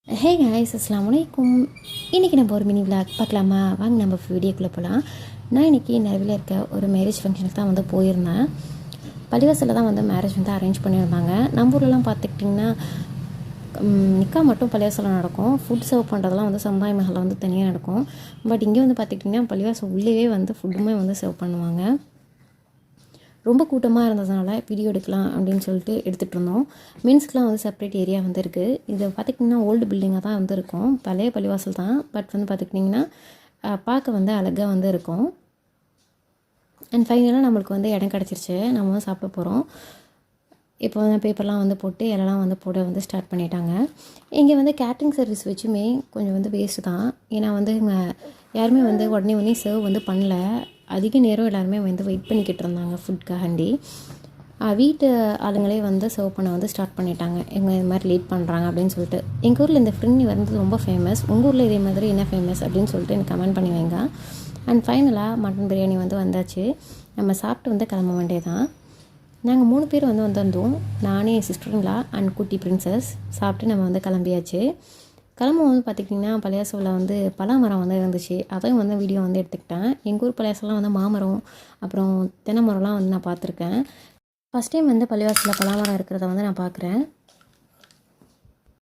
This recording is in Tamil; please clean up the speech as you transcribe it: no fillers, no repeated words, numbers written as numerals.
ஹே காய்ஸ், அஸ்ஸலாமு அலைக்கும். இன்றைக்கி நம்ம ஒரு மினி விளாக் பார்க்கலாமா? வாங்க நம்ம வீடியோக்குள்ளே போகலாம். நான் இன்றைக்கி நிறைவில் இருக்க ஒரு மேரேஜ் ஃபங்க்ஷனுக்கு தான் வந்து போயிருந்தேன். பள்ளிவாசலில் தான் வந்து மேரேஜ் வந்து அரேஞ்ச் பண்ணியிருந்தாங்க. நம்ம ஊர்லலாம் பார்த்துக்கிட்டிங்கன்னா நிக்கா மட்டும் பள்ளிவாசலில் நடக்கும். ஃபுட் சர்வ் பண்ணுறதெல்லாம் வந்து சமுதாய மகளில் வந்து தனியாக நடக்கும். பட் இங்கே வந்து பார்த்துக்கிட்டிங்கன்னா பள்ளிவாசல் உள்ளே வந்து ஃபுட்டுமே வந்து சர்வ் பண்ணுவாங்க. ரொம்ப கூட்டமாக இருந்ததுனால வீடியோ எடுக்கலாம் அப்படின்னு சொல்லிட்டு எடுத்துகிட்டு இருந்தோம். மென்ஸ்க்குலாம் வந்து செப்பரேட் ஏரியா வந்து இருக்குது. இது பார்த்துக்கிட்டிங்கன்னா ஓல்டு பில்டிங்காக தான் வந்து இருக்கும். பழைய பள்ளிவாசல் தான். பட் வந்து பார்த்துக்கிட்டிங்கன்னா பார்க்க வந்து அழகாக வந்து இருக்கும். அண்ட் ஃபைனலாக நம்மளுக்கு வந்து இடம் கிடச்சிருச்சு. நம்ம வந்து சாப்பிட போகிறோம். இப்போ வந்து பேப்பர்லாம் வந்து போட்டு இலலாம் வந்து போட வந்து ஸ்டார்ட் பண்ணிட்டாங்க. இங்கே வந்து கேட்ரிங் சர்வீஸ் வச்சுமே கொஞ்சம் வந்து வேஸ்ட்டு தான். ஏன்னா வந்து இவங்க யாருமே வந்து உடனே சர்வ் வந்து பண்ணல. அதிக நேரம் எல்லாருமே வந்து வெயிட் பண்ணிக்கிட்டு இருந்தாங்க ஃபுட்காண்டி. வீட்டு ஆளுங்களே வந்து சர்வ் பண்ண வந்து ஸ்டார்ட் பண்ணிட்டாங்க. இவங்க இது மாதிரி லேட் பண்ணுறாங்க அப்படின்னு சொல்லிட்டு. எங்கள் ஊரில் இந்த ஃப்ரின்னி வந்து ரொம்ப ஃபேமஸ். உங்கள் ஊரில் இதே மாதிரி என்ன ஃபேமஸ் அப்படின்னு சொல்லிட்டு எனக்கு கமெண்ட் பண்ணி வைங்க. அண்ட் ஃபைனலாக மட்டன் பிரியாணி வந்து வந்தாச்சு. நம்ம சாப்பிட்டு வந்து கிளம்ப வேண்டியதான். நாங்கள் 3 பேர் வந்து வந்திருந்தோம். நானே என் சிஸ்டருங்களா அண்ட் குட்டி பிரின்சஸ். சாப்பிட்டு நம்ம வந்து கிளம்பியாச்சு. கிளம்பும் வந்து பார்த்திங்கன்னா பள்ளிவாசலில் வந்து பலாமரம் வந்து இருந்துச்சு. அதையும் வந்து வீடியோ வந்து எடுத்துக்கிட்டேன். எங்கள் ஊர் பள்ளிவாசலாம் வந்து மாமரம் அப்புறம் தென்னை மரம்லாம் வந்து நான் பார்த்துருக்கேன். ஃபஸ்ட் டைம் வந்து பள்ளிவாசலில் பலாமரம் இருக்கிறத வந்து நான் பார்க்குறேன்.